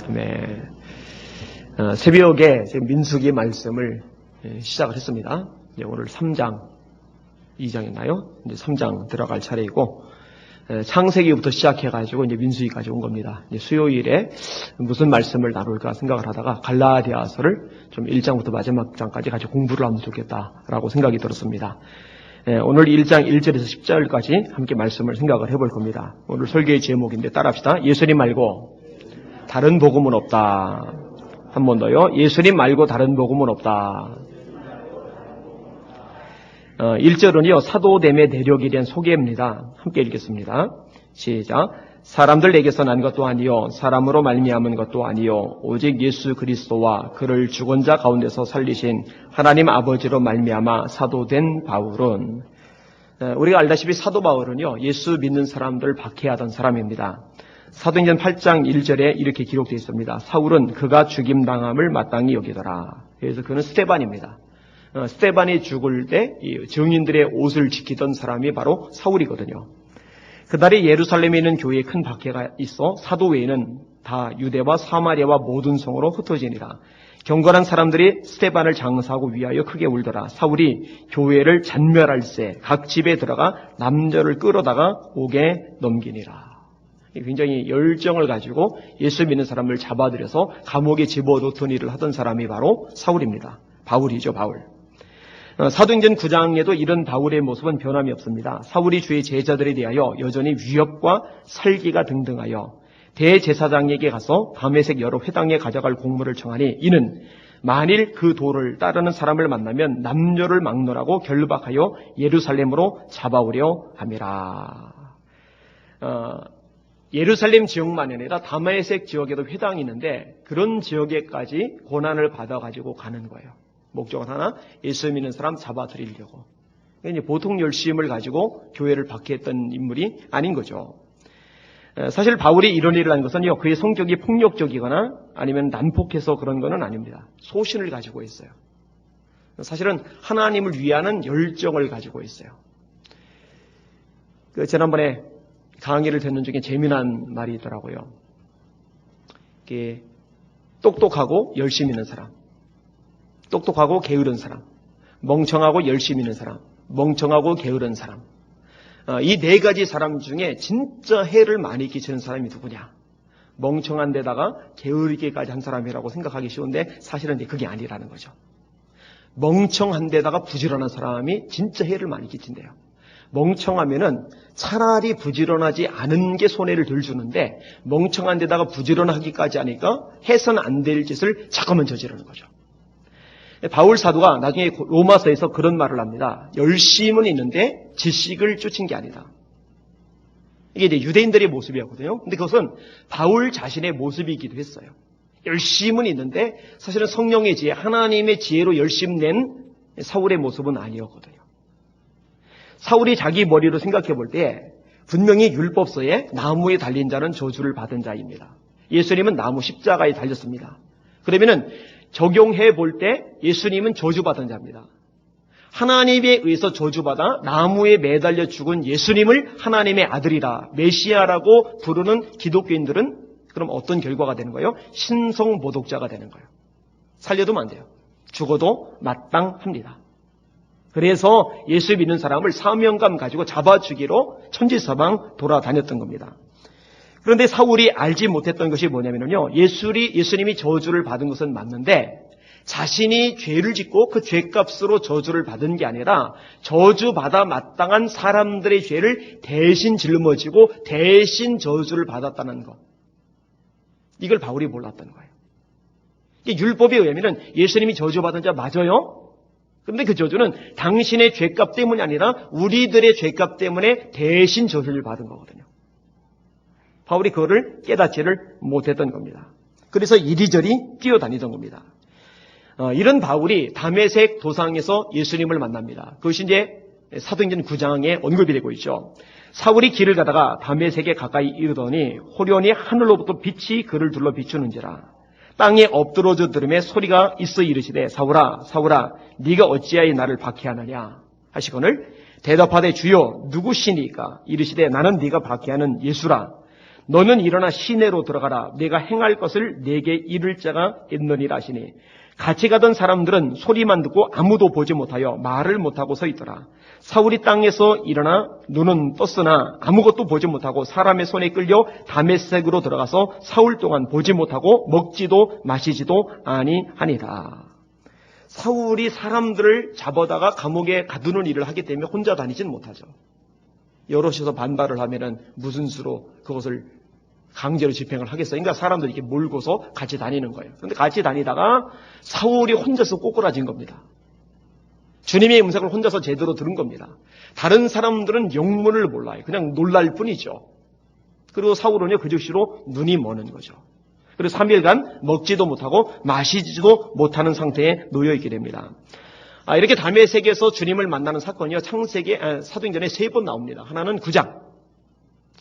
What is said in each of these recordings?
네. 새벽에 지금 민수기 말씀을 시작을 했습니다. 오늘 3장, 2장이나요? 이제 3장 들어갈 차례이고, 창세기부터 시작해가지고 이제 민수기까지 온 겁니다. 이제 수요일에 무슨 말씀을 나눌까 생각을 하다가 갈라디아서를 좀 1장부터 마지막 장까지 같이 공부를 하면 좋겠다라고 생각이 들었습니다. 오늘 1장 1절에서 10절까지 함께 말씀을 생각을 해볼 겁니다. 오늘 설교의 제목인데 따라합시다. 예수님 말고 다른 복음은 없다. 한 번 더요. 예수님 말고 다른 복음은 없다. 1절은요. 사도됨의 내력에 대한 소개입니다. 함께 읽겠습니다. 시작. 사람들에게서 난 것도 아니요 사람으로 말미암은 것도 아니요 오직 예수 그리스도와 그를 죽은 자 가운데서 살리신 하나님 아버지로 말미암아 사도된 바울은, 우리가 알다시피 사도 바울은요 예수 믿는 사람들을 박해하던 사람입니다. 사도행전 8장 1절에 이렇게 기록되어 있습니다. 사울은 그가 죽임당함을 마땅히 여기더라. 그래서 그는 스데반입니다. 스데반이 죽을 때 증인들의 옷을 지키던 사람이 바로 사울이거든요. 그날에 예루살렘에 있는 교회에 큰 박해가 있어 사도 외에는 다 유대와 사마리아와 모든 성으로 흩어지니라. 경건한 사람들이 스데반을 장사하고 위하여 크게 울더라. 사울이 교회를 잔멸할세 각 집에 들어가 남녀를 끌어다가 옥에 넘기니라. 굉장히 열정을 가지고 예수 믿는 사람을 잡아들여서 감옥에 집어넣던 일을 하던 사람이 바로 사울입니다. 바울이죠, 바울. 사도행전 9장에도 이런 바울의 모습은 변함이 없습니다. 사울이 주의 제자들에 대하여 여전히 위협과 살기가 등등하여 대제사장에게 가서 다메섹 여러 회당에 가져갈 공무를 청하니 이는 만일 그 도를 따르는 사람을 만나면 남녀를 막론하고 결박하여 예루살렘으로 잡아오려 함이라. 예루살렘 지역만이 아니라 다메섹 지역에도 회당이 있는데 그런 지역에까지 고난을 받아가지고 가는 거예요. 목적은 하나, 예수 믿는 사람 잡아들이려고. 이제 보통 열심을 가지고 교회를 박해했던 인물이 아닌 거죠. 사실 바울이 이런 일을 한 것은요, 그의 성격이 폭력적이거나 아니면 난폭해서 그런 건 아닙니다. 소신을 가지고 있어요. 사실은 하나님을 위하는 열정을 가지고 있어요. 지난번에 강의를 듣는 중에 재미난 말이 있더라고요. 이게 똑똑하고 열심 있는 사람, 똑똑하고 게으른 사람, 멍청하고 열심 있는 사람, 멍청하고 게으른 사람. 이 네 가지 사람 중에 진짜 해를 많이 끼치는 사람이 누구냐? 멍청한 데다가 게으르기까지 한 사람이라고 생각하기 쉬운데 사실은 그게 아니라는 거죠. 멍청한 데다가 부지런한 사람이 진짜 해를 많이 끼친대요. 멍청하면은 차라리 부지런하지 않은 게 손해를 덜 주는데 멍청한 데다가 부지런하기까지 하니까 해서는 안 될 짓을 자꾸만 저지르는 거죠. 바울 사도가 나중에 로마서에서 그런 말을 합니다. 열심은 있는데 지식을 쫓은 게 아니다. 이게 이제 유대인들의 모습이었거든요. 근데 그것은 바울 자신의 모습이기도 했어요. 열심은 있는데 사실은 성령의 지혜, 하나님의 지혜로 열심 낸 사울의 모습은 아니었거든요. 사울이 자기 머리로 생각해 볼 때 분명히 율법서에 나무에 달린 자는 저주를 받은 자입니다. 예수님은 나무 십자가에 달렸습니다. 그러면은 적용해 볼 때 예수님은 저주받은 자입니다. 하나님에 의해서 저주받아 나무에 매달려 죽은 예수님을 하나님의 아들이라 메시아라고 부르는 기독교인들은 그럼 어떤 결과가 되는 거예요? 신성모독자가 되는 거예요. 살려두면 안 돼요. 죽어도 마땅합니다. 그래서 예수 믿는 사람을 사명감 가지고 잡아주기로 천지서방 돌아다녔던 겁니다. 그런데 사울이 알지 못했던 것이 뭐냐면요. 예수님이 저주를 받은 것은 맞는데 자신이 죄를 짓고 그 죄값으로 저주를 받은 게 아니라 저주받아 마땅한 사람들의 죄를 대신 짊어지고 대신 저주를 받았다는 것. 이걸 바울이 몰랐던 거예요. 율법에 의하면 예수님이 저주받은 자 맞아요. 그런데 그 저주는 당신의 죄값 때문이 아니라 우리들의 죄값 때문에 대신 저주를 받은 거거든요. 바울이 그거를 깨닫지를 못했던 겁니다. 그래서 이리저리 뛰어다니던 겁니다. 이런 바울이 다메섹 도상에서 예수님을 만납니다. 그것이 이제 사도행전 9장에 언급이 되고 있죠. 사울이 길을 가다가 다메섹에 가까이 이르더니 호련히 하늘로부터 빛이 그를 둘러 비추는지라. 땅에 엎드러져 들음에 소리가 있어 이르시되 사울아 사울아 네가 어찌하여 나를 박해하느냐 하시거늘 대답하되 주여 누구시니까? 이르시되 나는 네가 박해하는 예수라. 너는 일어나 시내로 들어가라. 내가 행할 것을 내게 이를 자가 있느니라 하시니 같이 가던 사람들은 소리만 듣고 아무도 보지 못하여 말을 못하고 서 있더라. 사울이 땅에서 일어나 눈은 떴으나 아무것도 보지 못하고 사람의 손에 끌려 다메섹으로 들어가서 사흘 동안 보지 못하고 먹지도 마시지도 아니하니라. 사울이 사람들을 잡아다가 감옥에 가두는 일을 하기 때문에 혼자 다니지는 못하죠. 여럿이서 반발을 하면은 무슨 수로 그것을 강제로 집행을 하겠어요. 그러니까 사람들이 이렇게 몰고서 같이 다니는 거예요. 그런데 같이 다니다가 사울이 혼자서 꼬꾸라진 겁니다. 주님의 음성을 혼자서 제대로 들은 겁니다. 다른 사람들은 영문을 몰라요. 그냥 놀랄 뿐이죠. 그리고 사울은요, 그 즉시로 눈이 머는 거죠. 그래서 3일간 먹지도 못하고 마시지도 못하는 상태에 놓여있게 됩니다. 이렇게 다메섹에서 주님을 만나는 사건이요, 창세기 사도행전에 3번 나옵니다. 하나는 9장,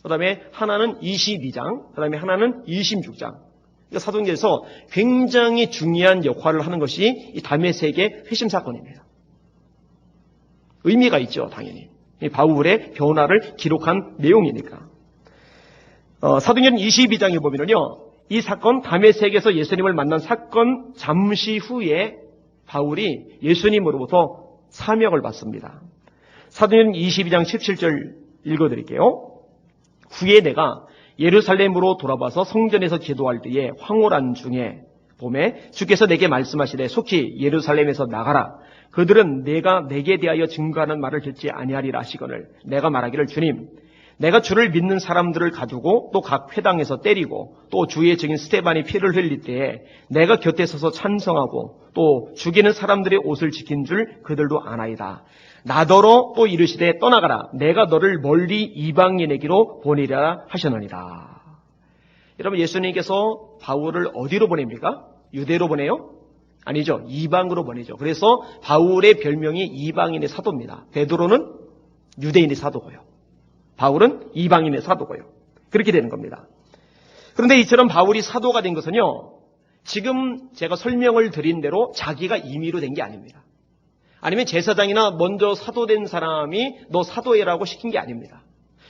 그 다음에 하나는 22장, 그 다음에 하나는 26장. 그러니까 사도행전에서 굉장히 중요한 역할을 하는 것이 이 다메섹의 회심 사건입니다. 의미가 있죠, 당연히. 이 바울의 변화를 기록한 내용이니까. 사도행전 22장에 보면은요, 이 사건, 다메섹에서 예수님을 만난 사건 잠시 후에 바울이 예수님으로부터 사명을 받습니다. 사도행전 22장 17절 읽어드릴게요. 후에 내가 예루살렘으로 돌아와서 성전에서 기도할 때에 황홀한 중에 봄에 주께서 내게 말씀하시되 속히 예루살렘에서 나가라. 그들은 내가 내게 대하여 증거하는 말을 듣지 아니하리라 하시거늘 내가 말하기를 주님 내가 주를 믿는 사람들을 가두고 또 각 회당에서 때리고 또 주의 증인 스데반이 피를 흘릴 때에 내가 곁에 서서 찬성하고 또 죽이는 사람들의 옷을 지킨 줄 그들도 아나이다. 나더러 또 이르시되 떠나가라. 내가 너를 멀리 이방인에게로 보내리라 하셨느니라. 여러분, 예수님께서 바울을 어디로 보냅니까? 유대로 보내요? 아니죠. 이방으로 보내죠. 그래서 바울의 별명이 이방인의 사도입니다. 베드로는 유대인의 사도고요. 바울은 이방인의 사도고요. 그렇게 되는 겁니다. 그런데 이처럼 바울이 사도가 된 것은요, 지금 제가 설명을 드린 대로 자기가 임의로 된 게 아닙니다. 아니면 제사장이나 먼저 사도된 사람이 너 사도해라고 시킨 게 아닙니다.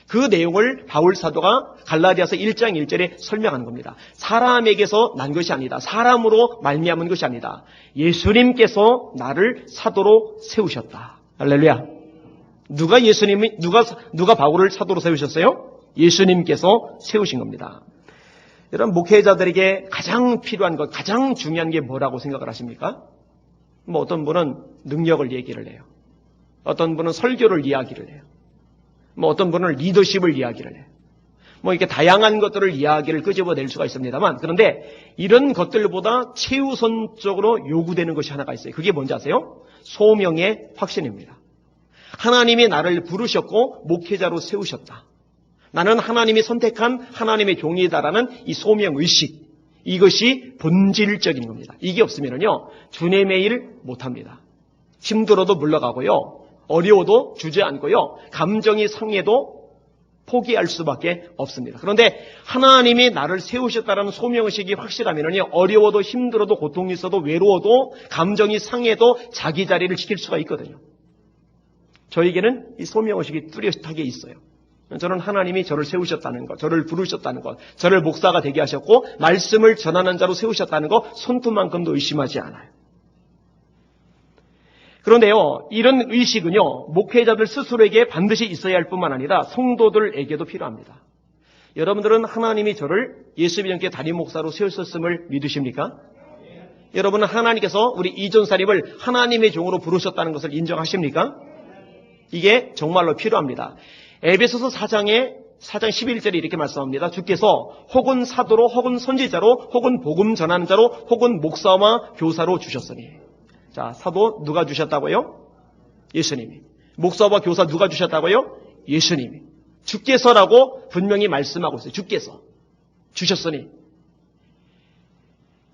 그 내용을 바울 사도가 갈라디아서 1장 1절에 설명하는 겁니다. 사람에게서 난 것이 아니다. 사람으로 말미암은 것이 아니다. 예수님께서 나를 사도로 세우셨다. 할렐루야. 누가 바울을 사도로 세우셨어요? 예수님께서 세우신 겁니다. 여러분, 목회자들에게 가장 필요한 것, 가장 중요한 게 뭐라고 생각을 하십니까? 어떤 분은 능력을 얘기를 해요. 어떤 분은 설교를 이야기를 해요. 어떤 분은 리더십을 이야기를 해요. 이렇게 다양한 것들을 이야기를 끄집어낼 수가 있습니다만, 그런데 이런 것들보다 최우선적으로 요구되는 것이 하나가 있어요. 그게 뭔지 아세요? 소명의 확신입니다. 하나님이 나를 부르셨고 목회자로 세우셨다. 나는 하나님이 선택한 하나님의 종이다라는 이 소명의식, 이것이 본질적인 겁니다. 이게 없으면요, 주님의 일 못합니다. 힘들어도 물러가고요, 어려워도 주저앉고요, 감정이 상해도 포기할 수밖에 없습니다. 그런데 하나님이 나를 세우셨다는 소명의식이 확실하면요, 어려워도 힘들어도 고통이 있어도 외로워도 감정이 상해도 자기 자리를 지킬 수가 있거든요. 저에게는 이 소명의식이 뚜렷하게 있어요. 저는 하나님이 저를 세우셨다는 것, 저를 부르셨다는 것, 저를 목사가 되게 하셨고 말씀을 전하는 자로 세우셨다는 것 손톱만큼도 의심하지 않아요. 그런데요, 이런 의식은요, 목회자들 스스로에게 반드시 있어야 할 뿐만 아니라 성도들에게도 필요합니다. 여러분들은 하나님이 저를 예수님께 담임 목사로 세우셨음을 믿으십니까? 여러분은 하나님께서 우리 이전사님을 하나님의 종으로 부르셨다는 것을 인정하십니까? 이게 정말로 필요합니다. 에베소서 4장 11절에 이렇게 말씀합니다. 주께서 혹은 사도로 혹은 선지자로 혹은 복음 전하는 자로 혹은 목사와 교사로 주셨으니. 자, 사도 누가 주셨다고요? 예수님이. 목사와 교사 누가 주셨다고요? 예수님이. 주께서라고 분명히 말씀하고 있어요. 주께서 주셨으니.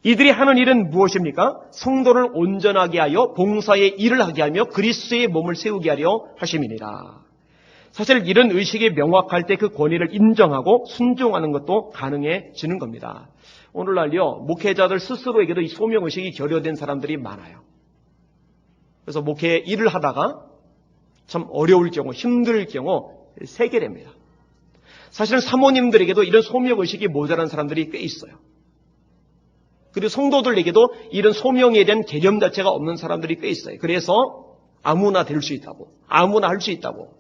이들이 하는 일은 무엇입니까? 성도를 온전하게 하여 봉사의 일을 하게 하며 그리스도의 몸을 세우게 하려 하심이니라. 사실 이런 의식이 명확할 때 그 권위를 인정하고 순종하는 것도 가능해지는 겁니다. 오늘날요, 목회자들 스스로에게도 이 소명의식이 결여된 사람들이 많아요. 그래서 목회 일을 하다가 참 어려울 경우, 힘들 경우 세게 됩니다. 사실은 사모님들에게도 이런 소명의식이 모자란 사람들이 꽤 있어요. 그리고 성도들에게도 이런 소명에 대한 개념 자체가 없는 사람들이 꽤 있어요. 그래서 아무나 될 수 있다고, 아무나 할 수 있다고.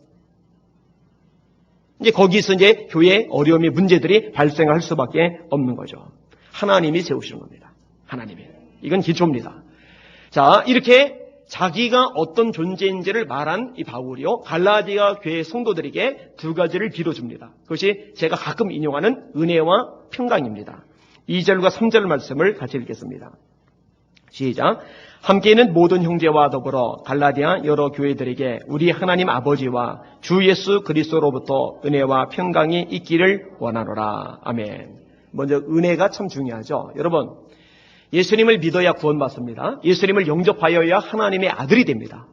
이제 거기서 이제 교회에 어려움이, 문제들이 발생할 수밖에 없는 거죠. 하나님이 세우시는 겁니다. 하나님이. 이건 기초입니다. 자, 이렇게 자기가 어떤 존재인지를 말한 이 바울이요, 갈라디아 교회 성도들에게 두 가지를 빌어줍니다. 그것이 제가 가끔 인용하는 은혜와 평강입니다. 2절과 3절 말씀을 같이 읽겠습니다. 시작. 함께 있는 모든 형제와 더불어 갈라디아 여러 교회들에게 우리 하나님 아버지와 주 예수 그리스도로부터 은혜와 평강이 있기를 원하노라. 아멘. 먼저 은혜가 참 중요하죠. 여러분, 예수님을 믿어야 구원받습니다. 예수님을 영접하여야 하나님의 아들이 됩니다.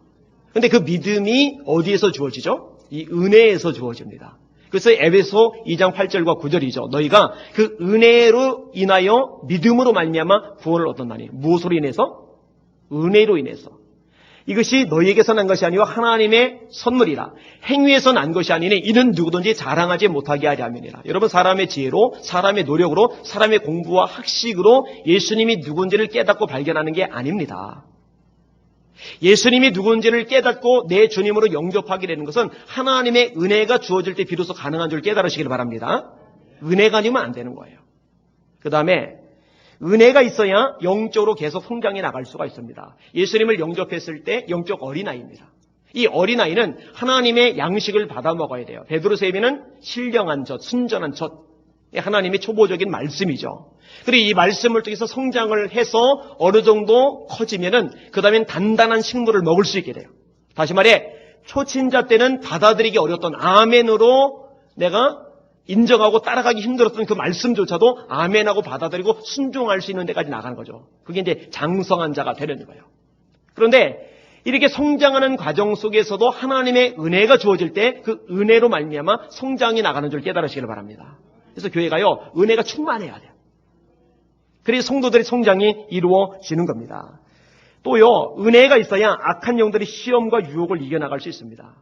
그런데 그 믿음이 어디에서 주어지죠? 이 은혜에서 주어집니다. 그래서 에베소 2장 8절과 9절이죠. 너희가 그 은혜로 인하여 믿음으로 말미암아 구원을 얻었나니. 무엇으로 인해서? 은혜로 인해서. 이것이 너희에게서 난 것이 아니고 하나님의 선물이라. 행위에서 난 것이 아니니 이는 누구든지 자랑하지 못하게 하려 함이니라. 여러분, 사람의 지혜로, 사람의 노력으로, 사람의 공부와 학식으로 예수님이 누군지를 깨닫고 발견하는 게 아닙니다. 예수님이 누군지를 깨닫고 내 주님으로 영접하게 되는 것은 하나님의 은혜가 주어질 때 비로소 가능한 줄 깨달으시길 바랍니다. 은혜가 아니면 안 되는 거예요. 그 다음에 은혜가 있어야 영적으로 계속 성장해 나갈 수가 있습니다. 예수님을 영접했을 때 영적 어린아이입니다. 이 어린아이는 하나님의 양식을 받아 먹어야 돼요. 베드로서 예비는 신령한 젖, 순전한 젖. 하나님의 초보적인 말씀이죠. 그리고 이 말씀을 통해서 성장을 해서 어느 정도 커지면은 그 다음엔 단단한 식물을 먹을 수 있게 돼요. 다시 말해, 초신자 때는 받아들이기 어려웠던 아멘으로 내가 인정하고 따라가기 힘들었던 그 말씀조차도 아멘하고 받아들이고 순종할 수 있는 데까지 나가는 거죠. 그게 이제 장성한 자가 되는 거예요. 그런데 이렇게 성장하는 과정 속에서도 하나님의 은혜가 주어질 때 그 은혜로 말미암아 성장이 나가는 줄 깨달으시길 바랍니다. 그래서 교회가요, 은혜가 충만해야 돼요. 그래서 성도들의 성장이 이루어지는 겁니다. 또요, 은혜가 있어야 악한 영들이 시험과 유혹을 이겨나갈 수 있습니다.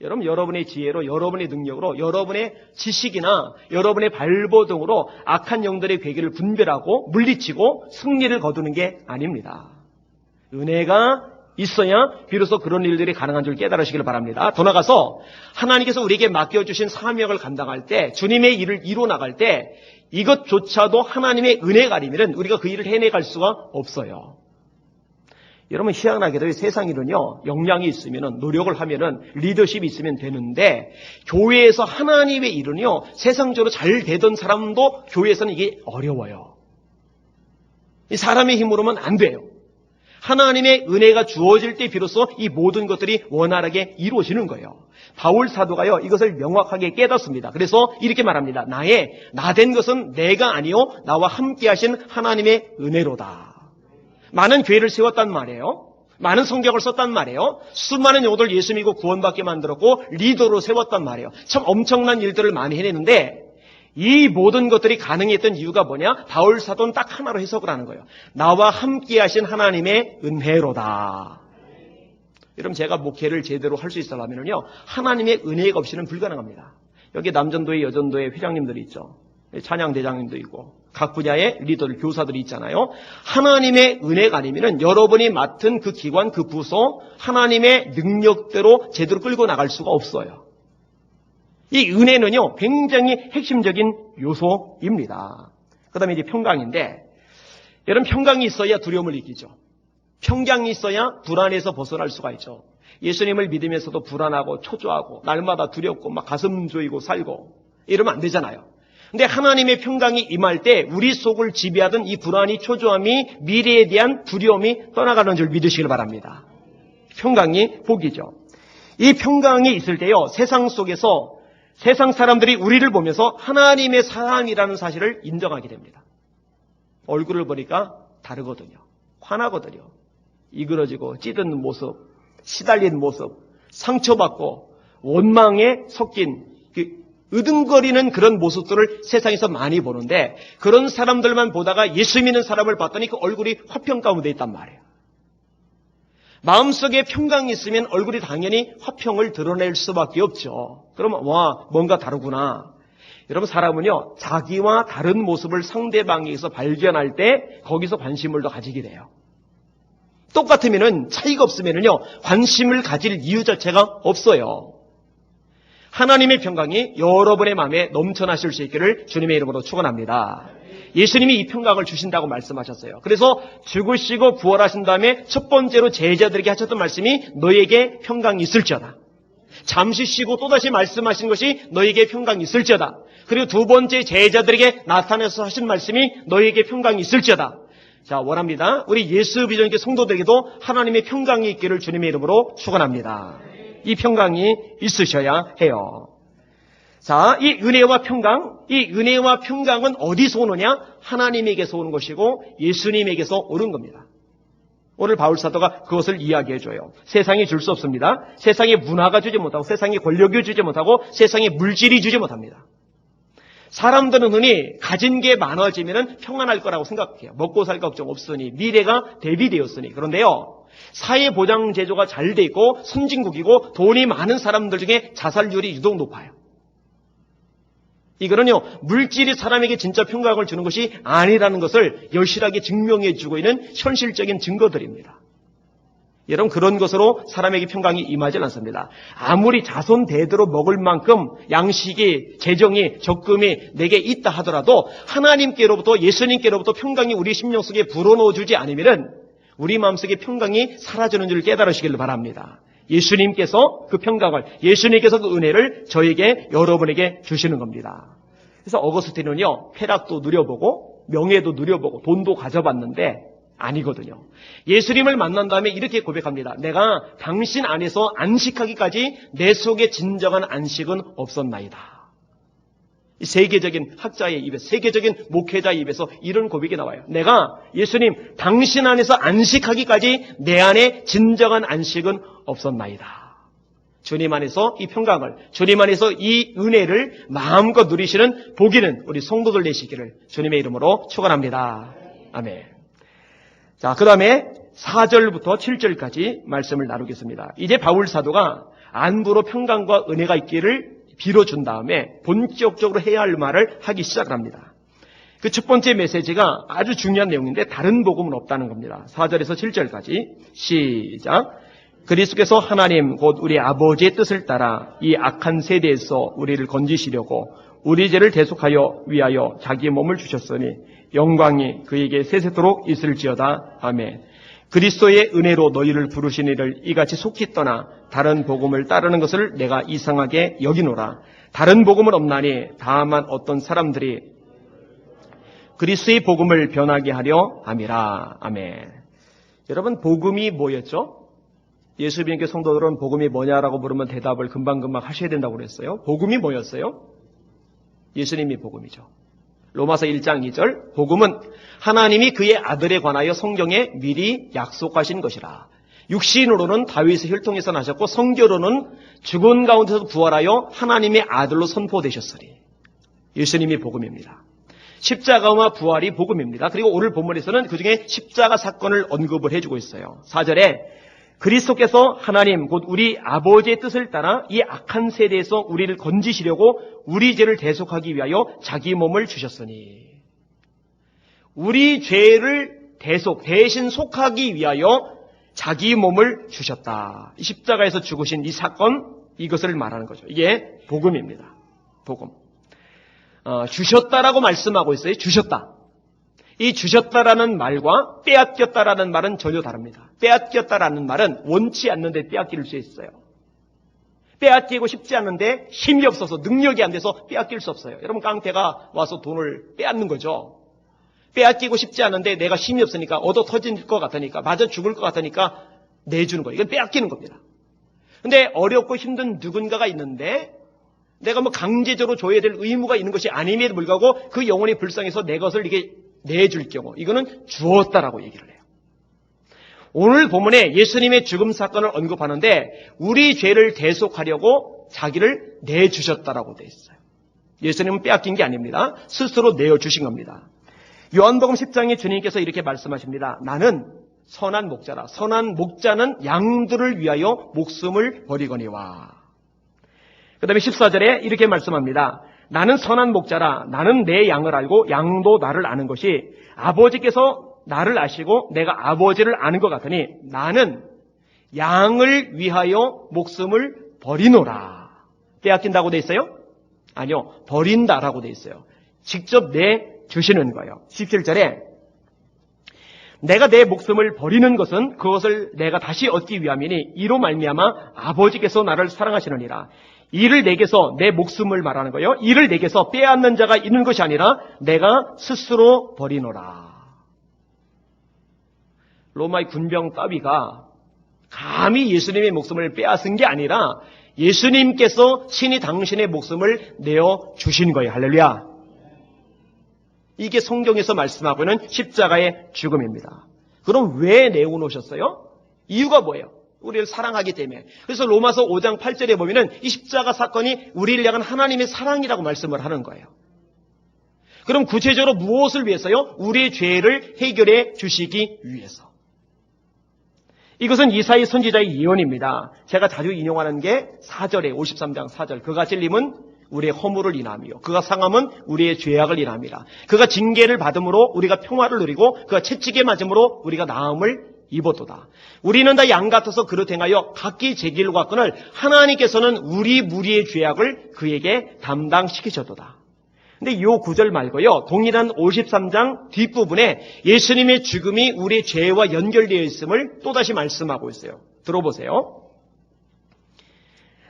여러분, 여러분의 지혜로, 여러분의 능력으로, 여러분의 지식이나 여러분의 발버둥으로 악한 영들의 괴기를 분별하고 물리치고 승리를 거두는 게 아닙니다. 은혜가 있어야 비로소 그런 일들이 가능한 줄 깨달으시길 바랍니다. 더 나아가서 하나님께서 우리에게 맡겨주신 사명을 감당할 때, 주님의 일을 이뤄나갈 때 이것조차도 하나님의 은혜가 아니면 우리가 그 일을 해내갈 수가 없어요. 여러분, 희한하게도 세상 일은요, 역량이 있으면, 노력을 하면은, 리더십이 있으면 되는데, 교회에서 하나님의 일은요, 세상적으로 잘 되던 사람도 교회에서는 이게 어려워요. 이 사람의 힘으로는 안 돼요. 하나님의 은혜가 주어질 때 비로소 이 모든 것들이 원활하게 이루어지는 거예요. 바울 사도가요, 이것을 명확하게 깨닫습니다. 그래서 이렇게 말합니다. 나 된 것은 내가 아니요 나와 함께 하신 하나님의 은혜로다. 많은 교회를 세웠단 말이에요. 많은 성경을 썼단 말이에요. 수많은 영혼들 예수 믿고 구원받게 만들었고 리더로 세웠단 말이에요. 참 엄청난 일들을 많이 해냈는데 이 모든 것들이 가능했던 이유가 뭐냐? 바울 사도는 딱 하나로 해석을 하는 거예요. 나와 함께 하신 하나님의 은혜로다. 여러분, 제가 목회를 제대로 할 수 있으려면요, 하나님의 은혜가 없이는 불가능합니다. 여기 남전도회, 여전도회 회장님들이 있죠. 찬양대장님도 있고 각 분야의 리더들, 교사들이 있잖아요. 하나님의 은혜가 아니면 여러분이 맡은 그 기관, 그 부서 하나님의 능력대로 제대로 끌고 나갈 수가 없어요. 이 은혜는요, 굉장히 핵심적인 요소입니다. 그 다음에 이제 평강인데, 여러분, 평강이 있어야 두려움을 이기죠. 평강이 있어야 불안에서 벗어날 수가 있죠. 예수님을 믿으면서도 불안하고 초조하고 날마다 두렵고 막 가슴 조이고 살고 이러면 안 되잖아요. 근데 하나님의 평강이 임할 때 우리 속을 지배하던 이 불안이, 초조함이, 미래에 대한 두려움이 떠나가는 줄 믿으시길 바랍니다. 평강이 복이죠. 이 평강이 있을 때요, 세상 속에서 세상 사람들이 우리를 보면서 하나님의 사람이라는 사실을 인정하게 됩니다. 얼굴을 보니까 다르거든요. 화나거든요. 이그러지고 찌든 모습, 시달린 모습, 상처받고 원망에 섞인 으둥거리는 그런 모습들을 세상에서 많이 보는데, 그런 사람들만 보다가 예수 믿는 사람을 봤더니 그 얼굴이 화평 가운데 있단 말이에요. 마음속에 평강이 있으면 얼굴이 당연히 화평을 드러낼 수밖에 없죠. 그러면 와, 뭔가 다르구나. 여러분, 사람은요, 자기와 다른 모습을 상대방에게서 발견할 때 거기서 관심을 더 가지게 돼요. 똑같으면은, 차이가 없으면은요, 관심을 가질 이유 자체가 없어요. 하나님의 평강이 여러분의 마음에 넘쳐나실 수 있기를 주님의 이름으로 축원합니다. 예수님이 이 평강을 주신다고 말씀하셨어요. 그래서 죽으시고 부활하신 다음에 첫 번째로 제자들에게 하셨던 말씀이 너에게 평강이 있을지어다. 잠시 쉬고 또다시 말씀하신 것이 너에게 평강이 있을지어다. 그리고 두 번째 제자들에게 나타나서 하신 말씀이 너에게 평강이 있을지어다. 자, 원합니다. 우리 예수 비전교 성도들에게도 하나님의 평강이 있기를 주님의 이름으로 축원합니다. 이 평강이 있으셔야 해요. 자, 이 은혜와 평강은 어디서 오느냐? 하나님에게서 오는 것이고 예수님에게서 오는 겁니다. 오늘 바울 사도가 그것을 이야기해줘요. 세상이 줄 수 없습니다. 세상의 문화가 주지 못하고 세상의 권력이 주지 못하고 세상의 물질이 주지 못합니다. 사람들은 흔히 가진 게 많아지면 평안할 거라고 생각해요. 먹고 살 걱정 없으니, 미래가 대비되었으니. 그런데요, 사회보장 제도가 잘 돼 있고 선진국이고 돈이 많은 사람들 중에 자살률이 유독 높아요. 이거는요, 물질이 사람에게 진짜 평강을 주는 것이 아니라는 것을 여실하게 증명해 주고 있는 현실적인 증거들입니다. 여러분, 그런 것으로 사람에게 평강이 임하지 않습니다. 아무리 자손 대대로 먹을 만큼 양식이, 재정이, 적금이 내게 있다 하더라도 하나님께로부터, 예수님께로부터 평강이 우리 심령 속에 불어넣어 주지 않으면 우리 마음속에 평강이 사라지는 줄 깨달으시길 바랍니다. 예수님께서 그 평강을, 예수님께서 그 은혜를 저에게, 여러분에게 주시는 겁니다. 그래서 어거스틴은요, 쾌락도 누려보고 명예도 누려보고 돈도 가져봤는데 아니거든요. 예수님을 만난 다음에 이렇게 고백합니다. 내가 당신 안에서 안식하기까지 내 속에 진정한 안식은 없었나이다. 세계적인 학자의 입에서, 세계적인 목회자의 입에서 이런 고백이 나와요. 내가, 예수님, 당신 안에서 안식하기까지 내 안에 진정한 안식은 없었나이다. 주님 안에서 이 평강을, 주님 안에서 이 은혜를 마음껏 누리시는 복이는 우리 성도들 되시기를 주님의 이름으로 축원합니다. 아멘. 자, 그 다음에 4절부터 7절까지 말씀을 나누겠습니다. 이제 바울 사도가 안부로 평강과 은혜가 있기를 빌어준 다음에 본격적으로 해야 할 말을 하기 시작합니다. 그 첫 번째 메시지가 아주 중요한 내용인데 다른 복음은 없다는 겁니다. 4절에서 7절까지 시작. 그리스도께서 하나님 곧 우리 아버지의 뜻을 따라 이 악한 세대에서 우리를 건지시려고 우리 죄를 대속하여 위하여 자기 몸을 주셨으니 영광이 그에게 세세토록 있을지어다. 아멘. 그리스도의 은혜로 너희를 부르신 이를 이같이 속히 떠나 다른 복음을 따르는 것을 내가 이상하게 여기노라. 다른 복음은 없나니 다만 어떤 사람들이 그리스도의 복음을 변하게 하려 함이라. 아멘. 여러분, 복음이 뭐였죠? 예수 믿는 성도들은 복음이 뭐냐라고 물으면 대답을 금방금방 하셔야 된다고 그랬어요. 복음이 뭐였어요? 예수님이 복음이죠. 로마서 1장 2절, 복음은 하나님이 그의 아들에 관하여 성경에 미리 약속하신 것이라. 육신으로는 다윗의 혈통에서 나셨고 성교로는 죽은 가운데서 부활하여 하나님의 아들로 선포되셨으리. 예수님이 복음입니다. 십자가와 부활이 복음입니다. 그리고 오늘 본문에서는 그중에 십자가 사건을 언급을 해주고 있어요. 4절에 그리스도께서 하나님 곧 우리 아버지의 뜻을 따라 이 악한 세대에서 우리를 건지시려고 우리 죄를 대속하기 위하여 자기 몸을 주셨으니, 우리 죄를 대신 속하기 위하여 자기 몸을 주셨다. 이 십자가에서 죽으신 이 사건, 이것을 말하는 거죠. 이게 복음입니다. 복음. 주셨다라고 말씀하고 있어요. 주셨다. 이 주셨다라는 말과 빼앗겼다라는 말은 전혀 다릅니다. 빼앗겼다라는 말은 원치 않는데 빼앗길 수 있어요. 빼앗기고 싶지 않은데 힘이 없어서, 능력이 안 돼서 빼앗길 수 없어요. 여러분, 깡패가 와서 돈을 빼앗는 거죠. 빼앗기고 싶지 않은데 내가 힘이 없으니까, 얻어 터질 것 같으니까, 맞아 죽을 것 같으니까 내주는 거예요. 이건 빼앗기는 겁니다. 근데 어렵고 힘든 누군가가 있는데 내가 강제적으로 줘야 될 의무가 있는 것이 아님에도 불구하고 그 영혼이 불쌍해서 내 것을 이게 내줄 경우, 이거는 주었다라고 얘기를 해요. 오늘 본문에 예수님의 죽음 사건을 언급하는데 우리 죄를 대속하려고 자기를 내주셨다라고 되어 있어요. 예수님은 빼앗긴 게 아닙니다. 스스로 내어주신 겁니다. 요한복음 10장에 주님께서 이렇게 말씀하십니다. 나는 선한 목자라. 선한 목자는 양들을 위하여 목숨을 버리거니와. 그 다음에 14절에 이렇게 말씀합니다. 나는 선한 목자라. 나는 내 양을 알고 양도 나를 아는 것이 아버지께서 나를 아시고 내가 아버지를 아는 것 같으니 나는 양을 위하여 목숨을 버리노라. 빼앗긴다고 돼 있어요? 아니요. 버린다라고 돼 있어요. 직접 내주시는 거예요. 17절에 내가 내 목숨을 버리는 것은 그것을 내가 다시 얻기 위함이니 이로 말미암아 아버지께서 나를 사랑하시느니라. 이를 내게서 내 목숨을 말하는 거예요. 이를 내게서 빼앗는 자가 있는 것이 아니라 내가 스스로 버리노라. 로마의 군병 따위가 감히 예수님의 목숨을 빼앗은 게 아니라 예수님께서 친히 당신의 목숨을 내어 주신 거예요. 할렐루야. 이게 성경에서 말씀하고 있는 십자가의 죽음입니다. 그럼 왜 내어놓으셨어요? 이유가 뭐예요? 우리를 사랑하기 때문에. 그래서 로마서 5장 8절에 보면은 이 십자가 사건이 우리를 향한 하나님의 사랑이라고 말씀을 하는 거예요. 그럼 구체적으로 무엇을 위해서요? 우리의 죄를 해결해 주시기 위해서. 이것은 이사야 선지자의 예언입니다. 제가 자주 인용하는 게 4절에 53장 4절. 그가 찔림은 우리의 허물을 인하며 그가 상함은 우리의 죄악을 인함이라. 그가 징계를 받음으로 우리가 평화를 누리고 그가 채찍에 맞음으로 우리가 나음을 입었도다. 우리는 다 양 같아서 그릇 행하여 각기 제 길로 갔거늘 하나님께서는 우리 무리의 죄악을 그에게 담당시키셨도다. 근데 이 구절 말고요. 동일한 53장 뒷부분에 예수님의 죽음이 우리의 죄와 연결되어 있음을 또다시 말씀하고 있어요. 들어보세요.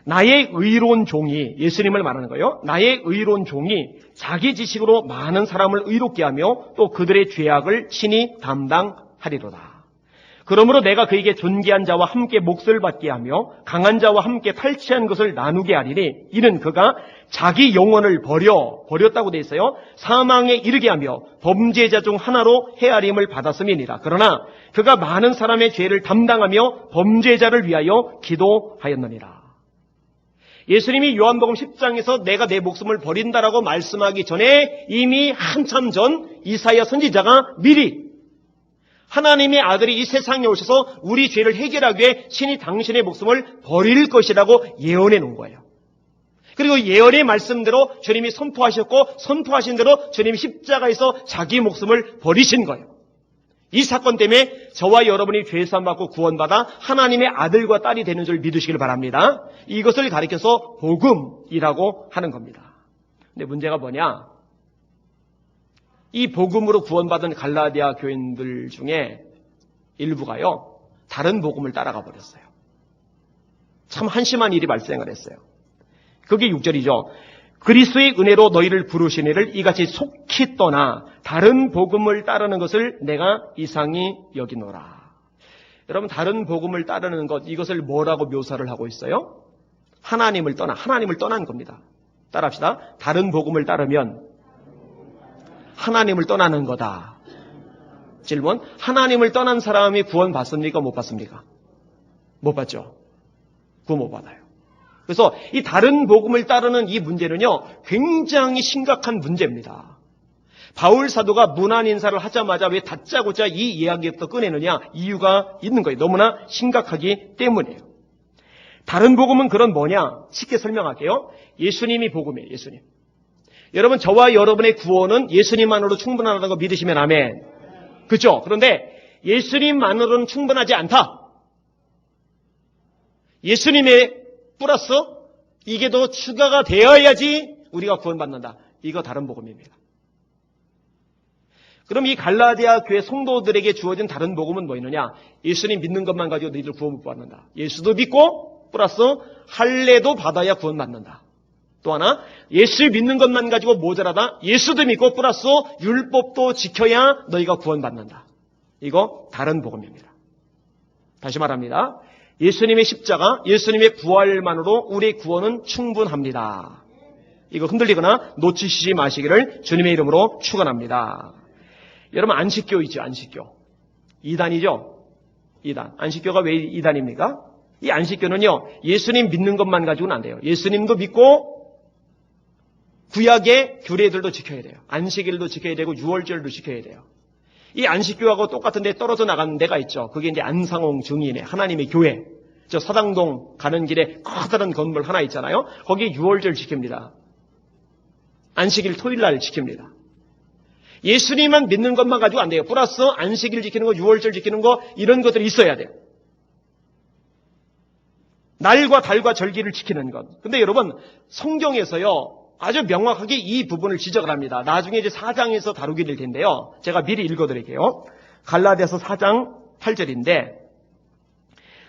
나의 의로운 종이, 예수님을 말하는 거예요. 나의 의로운 종이 자기 지식으로 많은 사람을 의롭게 하며 또 그들의 죄악을 친히 담당하리로다. 그러므로 내가 그에게 존귀한 자와 함께 몫을 받게 하며 강한 자와 함께 탈취한 것을 나누게 하리니 이는 그가 자기 영혼을 버렸다고 돼 있어요. 사망에 이르게 하며 범죄자 중 하나로 헤아림을 받았음이니라. 그러나 그가 많은 사람의 죄를 담당하며 범죄자를 위하여 기도하였느니라. 예수님이 요한복음 10장에서 내가 내 목숨을 버린다라고 말씀하기 전에 이미 한참 전 이사야 선지자가 미리 하나님의 아들이 이 세상에 오셔서 우리 죄를 해결하기 위해 친히 당신의 목숨을 버릴 것이라고 예언해 놓은 거예요. 그리고 예언의 말씀대로 주님이 선포하셨고 선포하신 대로 주님이 십자가에서 자기 목숨을 버리신 거예요. 이 사건 때문에 저와 여러분이 죄사함 받고 구원받아 하나님의 아들과 딸이 되는 줄 믿으시길 바랍니다. 이것을 가리켜서 복음이라고 하는 겁니다. 근데 문제가 뭐냐? 이 복음으로 구원받은 갈라디아 교인들 중에 일부가요, 다른 복음을 따라가 버렸어요. 참 한심한 일이 발생을 했어요. 그게 6절이죠. 그리스도의 은혜로 너희를 부르신 이를 이같이 속히 떠나 다른 복음을 따르는 것을 내가 이상히 여기노라. 여러분, 다른 복음을 따르는 것, 이것을 뭐라고 묘사를 하고 있어요? 하나님을 떠난 겁니다. 따라합시다. 다른 복음을 따르면 하나님을 떠나는 거다. 질문, 하나님을 떠난 사람이 구원 받습니까? 못 받습니까? 못 받죠. 구원 못 받아요. 그래서 이 다른 복음을 따르는 이 문제는요, 굉장히 심각한 문제입니다. 바울 사도가 문안 인사를 하자마자 왜 다짜고짜 이 이야기부터 꺼내느냐? 이유가 있는 거예요. 너무나 심각하기 때문이에요. 다른 복음은 그런 뭐냐? 쉽게 설명할게요. 예수님이 복음이에요. 예수님. 여러분, 저와 여러분의 구원은 예수님만으로 충분하다고 믿으시면 아멘. 그렇죠? 그런데 예수님만으로는 충분하지 않다. 예수님의 플러스 이게 더 추가가 되어야지 우리가 구원받는다. 이거 다른 복음입니다. 그럼 이 갈라디아 교회 성도들에게 주어진 다른 복음은 뭐 있느냐? 예수님 믿는 것만 가지고 너희들 구원 못 받는다. 예수도 믿고 플러스 할례도 받아야 구원받는다. 또 하나, 예수 믿는 것만 가지고 모자라다. 예수도 믿고 플러스 율법도 지켜야 너희가 구원받는다. 이거 다른 복음입니다. 다시 말합니다. 예수님의 십자가, 예수님의 부활만으로 우리의 구원은 충분합니다. 이거 흔들리거나 놓치시지 마시기를 주님의 이름으로 축원합니다. 여러분, 안식교 있죠, 안식교. 이단이죠? 이단. 안식교가 왜 이단입니까? 이 안식교는요, 예수님 믿는 것만 가지고는 안 돼요. 예수님도 믿고 구약의 규례들도 지켜야 돼요. 안식일도 지켜야 되고 유월절도 지켜야 돼요. 이 안식교하고 똑같은 데 떨어져 나가는 데가 있죠. 그게 이제 안상홍 증인의 하나님의 교회. 저 사당동 가는 길에 커다란 건물 하나 있잖아요. 거기에 유월절 지킵니다. 안식일 토요일날 지킵니다. 예수님만 믿는 것만 가지고 안 돼요. 플러스 안식일 지키는 거, 유월절 지키는 거 이런 것들이 있어야 돼요. 날과 달과 절기를 지키는 것. 근데 여러분 성경에서요 아주 명확하게 이 부분을 지적을 합니다. 나중에 이제 4장에서 다루게 될 텐데요. 제가 미리 읽어드릴게요. 갈라디아서 4장 8절인데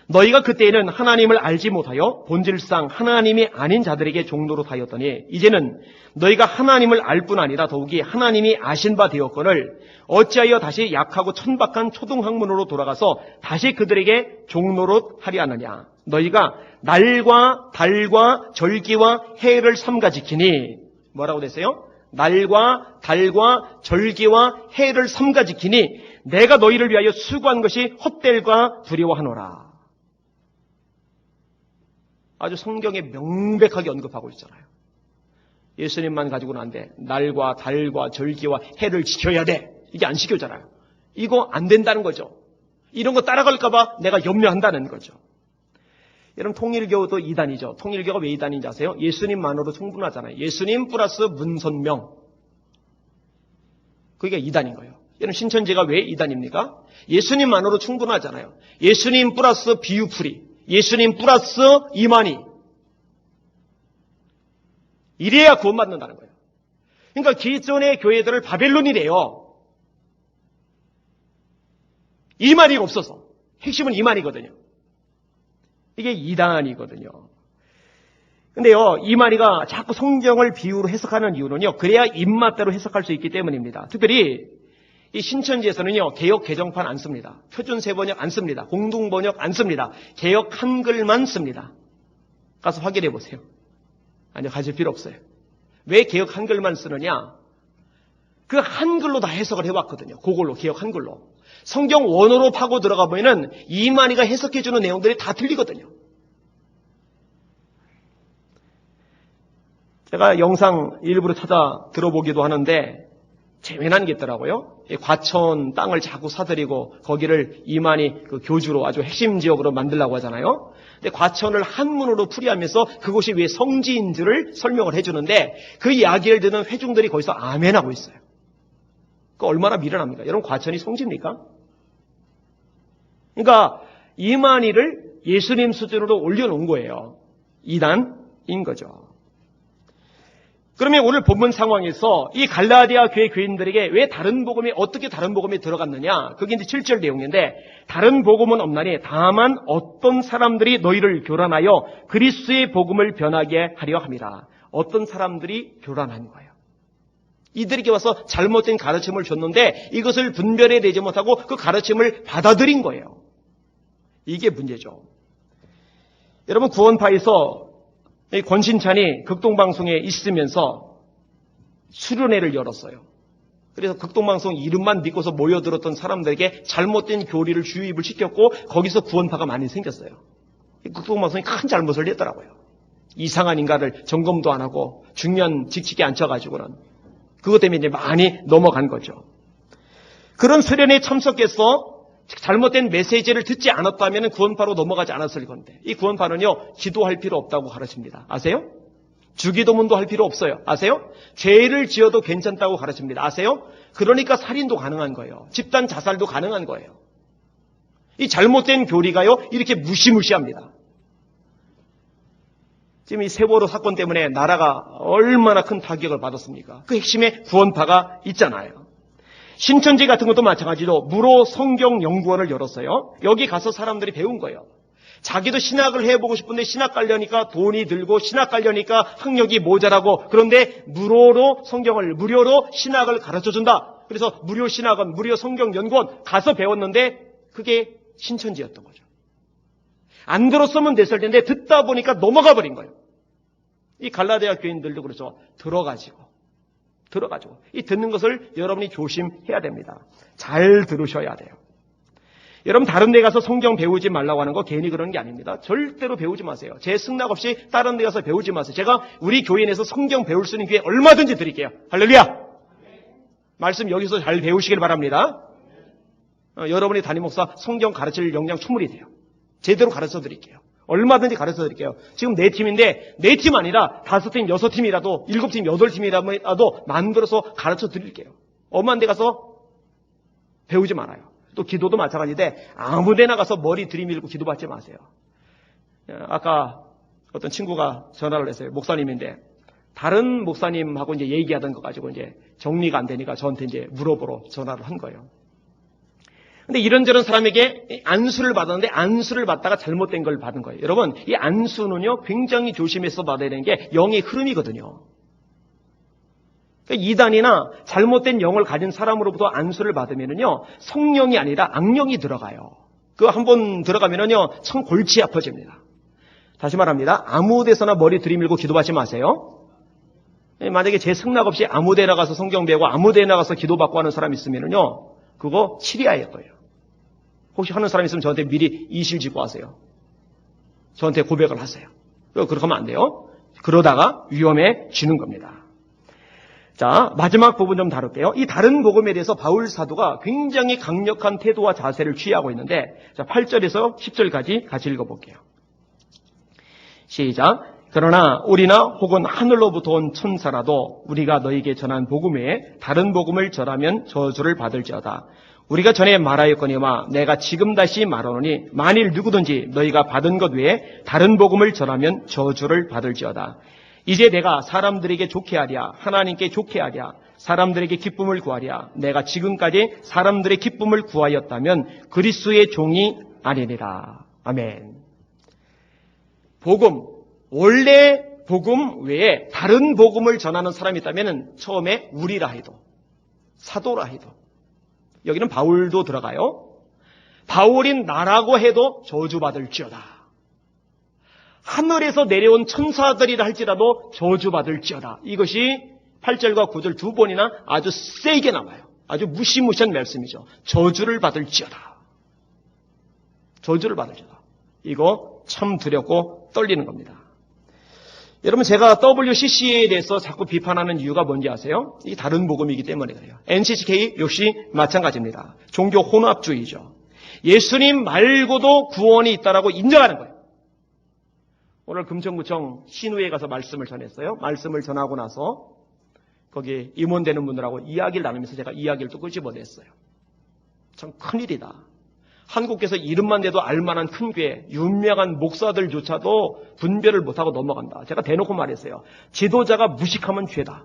너희가 그때에는 하나님을 알지 못하여 본질상 하나님이 아닌 자들에게 종노릇 하였더니 이제는 너희가 하나님을 알 뿐 아니라 더욱이 하나님이 아신 바 되었거늘 어찌하여 다시 약하고 천박한 초등학문으로 돌아가서 다시 그들에게 종노릇 하리 하느냐. 너희가 날과 달과 절기와 해를 삼가 지키니 뭐라고 됐어요? 날과 달과 절기와 해를 삼가 지키니 내가 너희를 위하여 수고한 것이 헛될과 두려워하노라. 아주 성경에 명백하게 언급하고 있잖아요. 예수님만 가지고는 안 돼. 날과 달과 절기와 해를 지켜야 돼. 이게 안 지켜잖아요. 이거 안 된다는 거죠. 이런 거 따라갈까 봐 내가 염려한다는 거죠. 여러분 통일교도 이단이죠. 통일교가 왜 이단인지 아세요? 예수님만으로 충분하잖아요. 예수님 플러스 문선명. 그게 이단인 거예요. 여러분 신천지가 왜 이단입니까? 예수님만으로 충분하잖아요. 예수님 플러스 비유풀이. 예수님 플러스 이만희. 이래야 구원받는다는 거예요. 그러니까 기존의 교회들을 바벨론이래요. 이만희가 없어서. 핵심은 이만희거든요. 이게 이단이거든요. 근데요, 이만희가 자꾸 성경을 비유로 해석하는 이유는요, 그래야 입맛대로 해석할 수 있기 때문입니다. 특별히 이 신천지에서는요, 개역 개정판 안 씁니다. 표준 세번역 안 씁니다. 공동 번역 안 씁니다. 개역 한글만 씁니다. 가서 확인해 보세요. 아니요, 가질 필요 없어요. 왜 개역 한글만 쓰느냐? 그 한글로 다 해석을 해왔거든요. 그걸로, 개역 한글로. 성경 원어로 파고 들어가 보면은 이만희가 해석해주는 내용들이 다 틀리거든요. 제가 영상 일부러 찾아 들어보기도 하는데 재미난 게 있더라고요. 과천 땅을 자꾸 사들이고 거기를 이만희 그 교주로 아주 핵심 지역으로 만들려고 하잖아요. 근데 과천을 한문으로 풀이하면서 그곳이 왜 성지인지를 설명을 해주는데 그 이야기를 듣는 회중들이 거기서 아멘하고 있어요. 그 얼마나 미련합니까? 여러분 과천이 성지입니까? 그러니까 이만희를 예수님 수준으로 올려놓은 거예요. 이단인 거죠. 그러면 오늘 본문 상황에서 이 갈라디아 교회 교인들에게 왜 다른 복음이 어떻게 다른 복음이 들어갔느냐? 그게 이제 7절 내용인데 다른 복음은 없나니 다만 어떤 사람들이 너희를 교란하여 그리스도의 복음을 변하게 하려 함이라. 어떤 사람들이 교란한 거예요. 이들에게 와서 잘못된 가르침을 줬는데 이것을 분별해내지 못하고 그 가르침을 받아들인 거예요. 이게 문제죠. 여러분 구원파에서 권신찬이 극동방송에 있으면서 수련회를 열었어요. 그래서 극동방송 이름만 믿고서 모여들었던 사람들에게 잘못된 교리를 주입을 시켰고 거기서 구원파가 많이 생겼어요. 극동방송이 큰 잘못을 했더라고요. 이상한 인간을 점검도 안 하고 중요한 직책에 앉혀가지고는 그것 때문에 이제 많이 넘어간 거죠. 그런 수련회에 참석해서 잘못된 메시지를 듣지 않았다면 구원파로 넘어가지 않았을 건데 이 구원파는요 기도할 필요 없다고 가르칩니다. 아세요? 주기도문도 할 필요 없어요. 아세요? 죄를 지어도 괜찮다고 가르칩니다. 아세요? 그러니까 살인도 가능한 거예요. 집단 자살도 가능한 거예요. 이 잘못된 교리가요 이렇게 무시무시합니다. 지금 이 세월호 사건 때문에 나라가 얼마나 큰 타격을 받았습니까? 그 핵심에 구원파가 있잖아요. 신천지 같은 것도 마찬가지로 무로 성경연구원을 열었어요. 여기 가서 사람들이 배운 거예요. 자기도 신학을 해보고 싶은데 신학 가려니까 돈이 들고 신학 가려니까 학력이 모자라고 그런데 무료로 신학을 가르쳐준다. 그래서 무료 신학원, 무료 성경연구원 가서 배웠는데 그게 신천지였던 거죠. 안 들었으면 됐을 텐데 듣다 보니까 넘어가 버린 거예요. 이 갈라디아 교인들도 그렇죠. 들어가지고 이 듣는 것을 여러분이 조심해야 됩니다. 잘 들으셔야 돼요. 여러분 다른 데 가서 성경 배우지 말라고 하는 거 괜히 그런 게 아닙니다. 절대로 배우지 마세요. 제 승낙 없이 다른 데 가서 배우지 마세요. 제가 우리 교회 내에서 성경 배울 수 있는 기회 얼마든지 드릴게요. 할렐루야! 말씀 여기서 잘 배우시길 바랍니다. 여러분이 담임 목사 성경 가르칠 역량 충분히 돼요. 제대로 가르쳐 드릴게요. 얼마든지 가르쳐 드릴게요. 지금 4팀인데 4팀 아니라 5팀, 6팀이라도 7팀, 8팀이라도 만들어서 가르쳐 드릴게요. 엄한 데 가서 배우지 말아요. 또 기도도 마찬가지인데 아무 데나 가서 머리 들이밀고 기도받지 마세요. 아까 어떤 친구가 전화를 했어요. 목사님인데 다른 목사님하고 이제 얘기하던 거 가지고 이제 정리가 안 되니까 저한테 이제 물어보러 전화를 한 거예요. 근데 이런저런 사람에게 안수를 받았는데 안수를 받다가 잘못된 걸 받은 거예요. 여러분, 이 안수는요, 굉장히 조심해서 받아야 되는 게 영의 흐름이거든요. 그러니까 이단이나 잘못된 영을 가진 사람으로부터 안수를 받으면은요, 성령이 아니라 악령이 들어가요. 그거 한번 들어가면은요, 참 골치 아파집니다. 다시 말합니다. 아무 데서나 머리 들이밀고 기도받지 마세요. 만약에 제 승낙 없이 아무 데나 가서 성경 배우고 아무 데나 가서 기도받고 하는 사람이 있으면은요, 그거 시리아일 거예요. 혹시 하는 사람 있으면 저한테 미리 이실 짓고 하세요. 저한테 고백을 하세요. 그렇게 하면 안 돼요. 그러다가 위험해지는 겁니다. 자, 마지막 부분 좀 다룰게요. 이 다른 복음에 대해서 바울 사도가 굉장히 강력한 태도와 자세를 취하고 있는데, 자, 8절에서 10절까지 같이 읽어볼게요. 시작. 그러나 우리나 혹은 하늘로부터 온 천사라도 우리가 너에게 전한 복음 외에 다른 복음을 전하면 저주를 받을지어다. 우리가 전에 말하였거니와 내가 지금 다시 말하노니 만일 누구든지 너희가 받은 것 외에 다른 복음을 전하면 저주를 받을지어다. 이제 내가 사람들에게 좋게 하랴 하나님께 좋게 하랴 사람들에게 기쁨을 구하랴 내가 지금까지 사람들의 기쁨을 구하였다면 그리스도의 종이 아니니라. 아멘. 복음, 원래 복음 외에 다른 복음을 전하는 사람이 있다면 처음에 우리라 해도 사도라 해도 여기는 바울도 들어가요. 바울인 나라고 해도 저주받을지어다. 하늘에서 내려온 천사들이라 할지라도 저주받을지어다. 이것이 8절과 9절 두 번이나 아주 세게 나와요. 아주 무시무시한 말씀이죠. 저주를 받을지어다. 저주를 받을지어다. 이거 참 두렵고 떨리는 겁니다. 여러분, 제가 WCC에 대해서 자꾸 비판하는 이유가 뭔지 아세요? 이 다른 복음이기 때문에 그래요. NCCK 역시 마찬가지입니다. 종교 혼합주의죠. 예수님 말고도 구원이 있다라고 인정하는 거예요. 오늘 금천구청 신우에 가서 말씀을 전했어요. 말씀을 전하고 나서 거기 임원되는 분들하고 이야기를 나누면서 제가 이야기를 또 끊지 못했어요. 참 큰일이다. 한국에서 이름만 대도 알만한 큰 교회, 유명한 목사들조차도 분별을 못하고 넘어간다. 제가 대놓고 말했어요. 지도자가 무식하면 죄다.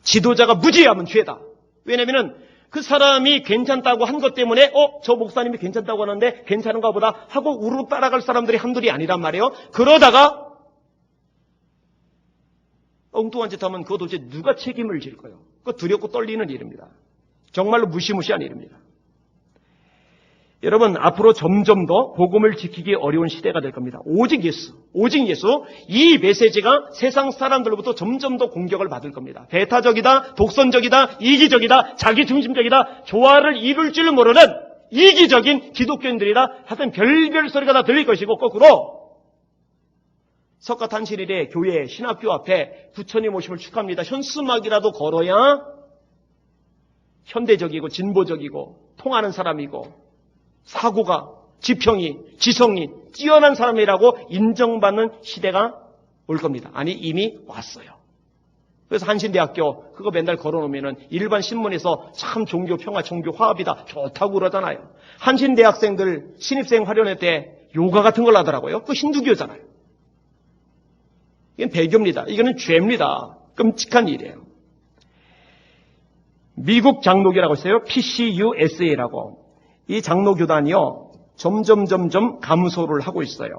지도자가 무지하면 죄다. 왜냐하면 그 사람이 괜찮다고 한 것 때문에 저 목사님이 괜찮다고 하는데 괜찮은가 보다 하고 우르르 따라갈 사람들이 한둘이 아니란 말이에요. 그러다가 엉뚱한 짓 하면 그거 도대체 누가 책임을 질 거예요. 그거 두렵고 떨리는 일입니다. 정말로 무시무시한 일입니다. 여러분, 앞으로 점점 더 복음을 지키기 어려운 시대가 될 겁니다. 오직 예수, 이 메시지가 세상 사람들로부터 점점 더 공격을 받을 겁니다. 배타적이다, 독선적이다, 이기적이다, 자기중심적이다, 조화를 이룰 줄 모르는 이기적인 기독교인들이라 하여튼 별별 소리가 다 들릴 것이고, 거꾸로 석가탄신일에 교회, 신학교 앞에 부처님 오심을 축하합니다. 현수막이라도 걸어야 현대적이고 진보적이고 통하는 사람이고 사고가, 지평이, 지성이 뛰어난 사람이라고 인정받는 시대가 올 겁니다. 아니, 이미 왔어요. 그래서 한신대학교 그거 맨날 걸어놓으면 일반 신문에서 참 종교 평화, 종교 화합이다 좋다고 그러잖아요. 한신대학생들 신입생 활연회 때 요가 같은 걸 하더라고요. 그거 힌두교잖아요. 이건 배교입니다. 이거는 죄입니다. 끔찍한 일이에요. 미국 장로교라고 있어요. PCUSA라고. 이 장로교단이요, 점점 감소를 하고 있어요.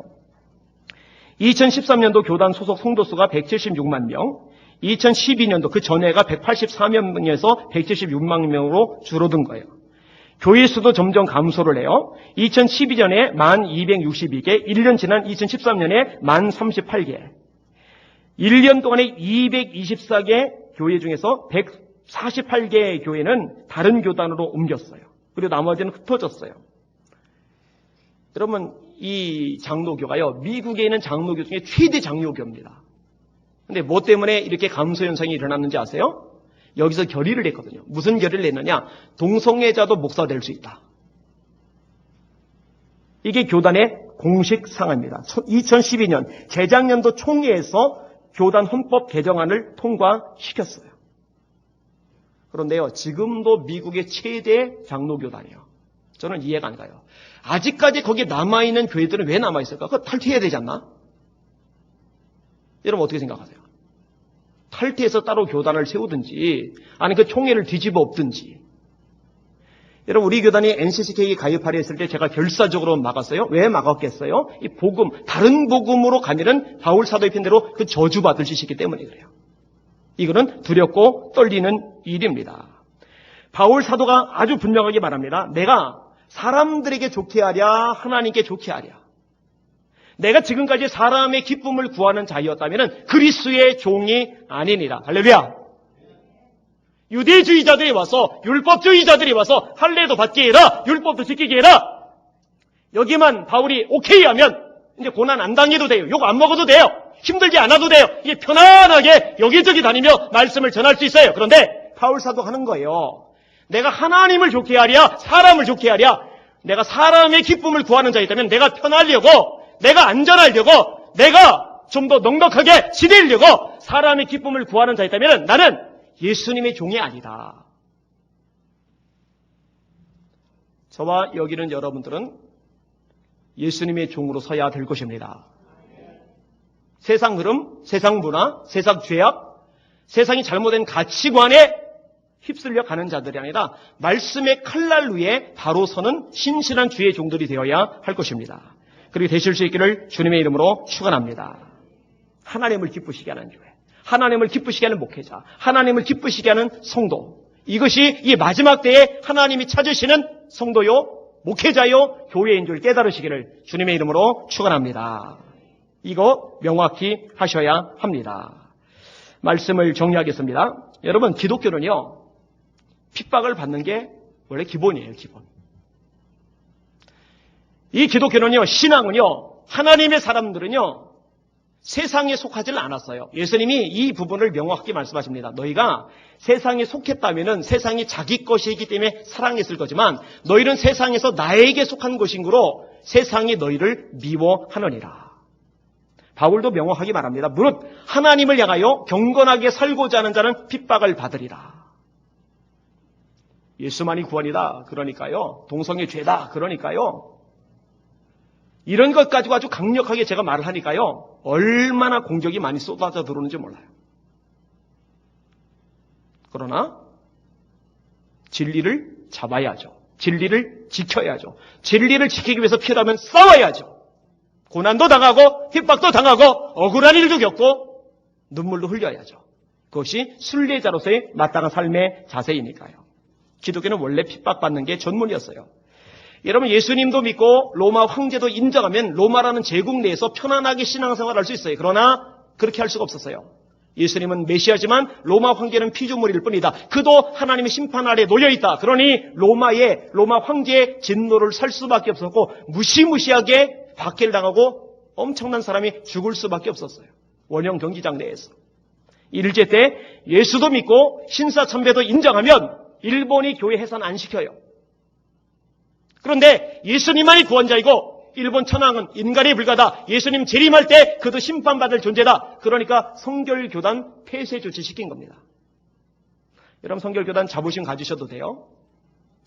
2013년도 교단 소속 성도수가 176만 명, 2012년도 그 전해가 184만 명에서 176만 명으로 줄어든 거예요. 교회 수도 점점 감소를 해요. 2012년에 1262개, 1년 지난 2013년에 1038개. 1년 동안에 224개 교회 중에서 148개의 교회는 다른 교단으로 옮겼어요. 그리고 나머지는 흩어졌어요. 여러분, 이 장로교가요, 미국에 있는 장로교 중에 최대 장로교입니다. 근데 뭐 때문에 이렇게 감소 현상이 일어났는지 아세요? 여기서 결의를 했거든요. 무슨 결의를 했느냐? 동성애자도 목사 될 수 있다. 이게 교단의 공식 상입니다. 2012년 재작년도 총회에서 교단 헌법 개정안을 통과시켰어요. 그런데요, 지금도 미국의 최대 장로교단이에요. 저는 이해가 안 가요. 아직까지 거기에 남아있는 교회들은 왜 남아있을까? 그거 탈퇴해야 되지 않나? 여러분 어떻게 생각하세요? 탈퇴해서 따로 교단을 세우든지 아니 그 총회를 뒤집어 엎든지. 여러분 우리 교단이 NCCK 가입하려 했을 때 제가 결사적으로 막았어요. 왜 막았겠어요? 이 복음, 다른 복음으로 가면은 바울 사도의 편대로 그 저주받을 수 있기 때문에 그래요. 이거는 두렵고 떨리는 일입니다. 바울 사도가 아주 분명하게 말합니다. 내가 사람들에게 좋게 하랴 하나님께 좋게 하랴. 내가 지금까지 사람의 기쁨을 구하는 자였다면 그리스도의 종이 아니니라. 할렐루야. 유대주의자들이 와서 율법주의자들이 와서 할례도 받게 해라. 율법도 지키게 해라. 여기만 바울이 오케이 하면 이제 고난 안 당해도 돼요. 욕 안 먹어도 돼요. 힘들지 않아도 돼요. 이게 편안하게 여기저기 다니며 말씀을 전할 수 있어요. 그런데 바울 사도가 하는 거예요. 내가 하나님을 좋게 하랴 사람을 좋게 하랴. 내가 사람의 기쁨을 구하는 자이다면 내가 편하려고 내가 안전하려고 내가 좀 더 넉넉하게 지내려고 사람의 기쁨을 구하는 자이다면 나는 예수님의 종이 아니다. 저와 여기 있는 여러분들은 예수님의 종으로 서야 될 것입니다. 세상 흐름, 세상 문화, 세상 죄악, 세상이 잘못된 가치관에 휩쓸려 가는 자들이 아니라 말씀의 칼날 위에 바로 서는 신실한 주의 종들이 되어야 할 것입니다. 그리고 되실 수 있기를 주님의 이름으로 축원합니다. 하나님을 기쁘시게 하는 교회, 하나님을 기쁘시게 하는 목회자, 하나님을 기쁘시게 하는 성도, 이것이 이 마지막 때에 하나님이 찾으시는 성도요, 목회자요, 교회인 줄 깨달으시기를 주님의 이름으로 축원합니다. 이거 명확히 하셔야 합니다. 말씀을 정리하겠습니다. 여러분, 기독교는요, 핍박을 받는 게 원래 기본이에요, 기본. 이 기독교는요, 신앙은요, 하나님의 사람들은요, 세상에 속하지를 않았어요. 예수님이 이 부분을 명확히 말씀하십니다. 너희가 세상에 속했다면은 세상이 자기 것이기 때문에 사랑했을 거지만 너희는 세상에서 나에게 속한 것이므로 세상이 너희를 미워하느니라. 바울도 명확하게 말합니다. 무릇 하나님을 향하여 경건하게 살고자 하는 자는 핍박을 받으리라. 예수만이 구원이다. 그러니까요. 동성애 죄다. 그러니까요. 이런 것 가지고 아주 강력하게 제가 말을 하니까요. 얼마나 공격이 많이 쏟아져 들어오는지 몰라요. 그러나 진리를 잡아야죠. 진리를 지켜야죠. 진리를 지키기 위해서 필요하면 싸워야죠. 고난도 당하고 핍박도 당하고 억울한 일도 겪고 눈물도 흘려야죠. 그것이 순례자로서의 마땅한 삶의 자세이니까요. 기독교는 원래 핍박받는 게 전문이었어요. 여러분 예수님도 믿고 로마 황제도 인정하면 로마라는 제국 내에서 편안하게 신앙생활을 할 수 있어요. 그러나 그렇게 할 수가 없었어요. 예수님은 메시아지만 로마 황제는 피조물일 뿐이다. 그도 하나님의 심판 아래 놓여있다. 그러니 로마 황제의 진노를 살 수밖에 없었고 무시무시하게 박해를 당하고 엄청난 사람이 죽을 수밖에 없었어요. 원형 경기장 내에서. 일제 때 예수도 믿고 신사참배도 인정하면 일본이 교회 해산 안 시켜요. 그런데 예수님만이 구원자이고 일본 천황은 인간에 불과하다. 예수님 재림할 때 그도 심판받을 존재다. 그러니까 성결교단 폐쇄 조치시킨 겁니다. 여러분 성결교단 자부심 가지셔도 돼요.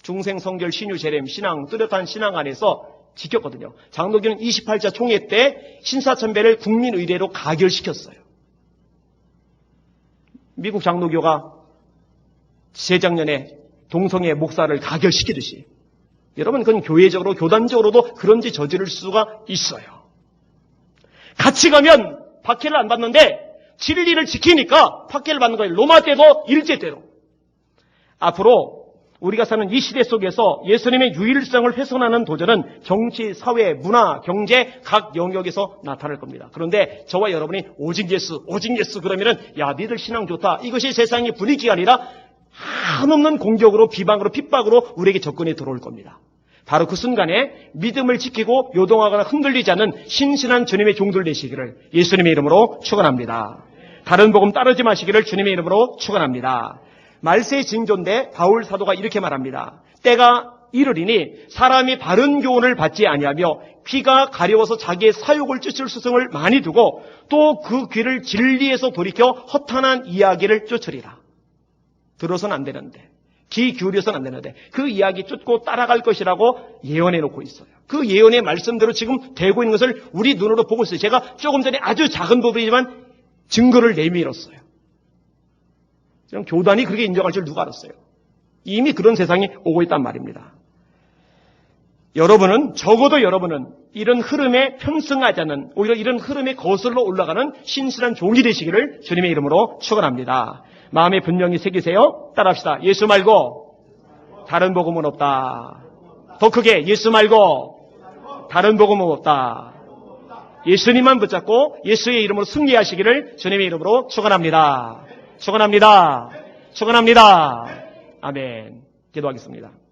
중생 성결 신유 재림 신앙 뚜렷한 신앙 안에서 지켰거든요. 장로교는 28차 총회 때 신사참배를 국민의례로 가결시켰어요. 미국 장로교가 재작년에 동성애 목사를 가결시키듯이 여러분 그건 교회적으로 교단적으로도 그런 짓 저지를 수가 있어요. 같이 가면 박해를 안 받는데 진리를 지키니까 박해를 받는 거예요. 로마 때도 일제 때도. 앞으로 우리가 사는 이 시대 속에서 예수님의 유일성을 훼손하는 도전은 정치, 사회, 문화, 경제 각 영역에서 나타날 겁니다. 그런데 저와 여러분이 오직 예수 그러면은 야 니들 신앙 좋다. 이것이 세상의 분위기가 아니라 한없는 공격으로 비방으로 핍박으로 우리에게 접근해 들어올 겁니다. 바로 그 순간에 믿음을 지키고 요동하거나 흔들리지 않는 신실한 주님의 종들 되시기를 예수님의 이름으로 축원합니다. 다른 복음 따르지 마시기를 주님의 이름으로 축원합니다. 말세의 징조인데 바울 사도가 이렇게 말합니다. 때가 이르리니 사람이 바른 교훈을 받지 아니하며 귀가 가려워서 자기의 사욕을 쫓을 수성을 많이 두고 또 그 귀를 진리에서 돌이켜 허탄한 이야기를 쫓으리라. 들어서는 안 되는데, 귀 기울여서는 안 되는데 그 이야기 쫓고 따라갈 것이라고 예언해 놓고 있어요. 그 예언의 말씀대로 지금 되고 있는 것을 우리 눈으로 보고 있어요. 제가 조금 전에 아주 작은 부분이지만 증거를 내밀었어요. 지금 교단이 그렇게 인정할 줄 누가 알았어요? 이미 그런 세상이 오고 있단 말입니다. 적어도 여러분은 이런 흐름에 편승하지 않는, 오히려 이런 흐름에 거슬러 올라가는 신실한 종이 되시기를 주님의 이름으로 축원합니다. 마음에 분명히 새기세요. 따라합시다. 예수 말고 다른 복음은 없다. 더 크게, 예수 말고 다른 복음은 없다. 예수님만 붙잡고 예수의 이름으로 승리하시기를 주님의 이름으로 축원합니다. 축원합니다. 축원합니다. 아멘. 기도하겠습니다.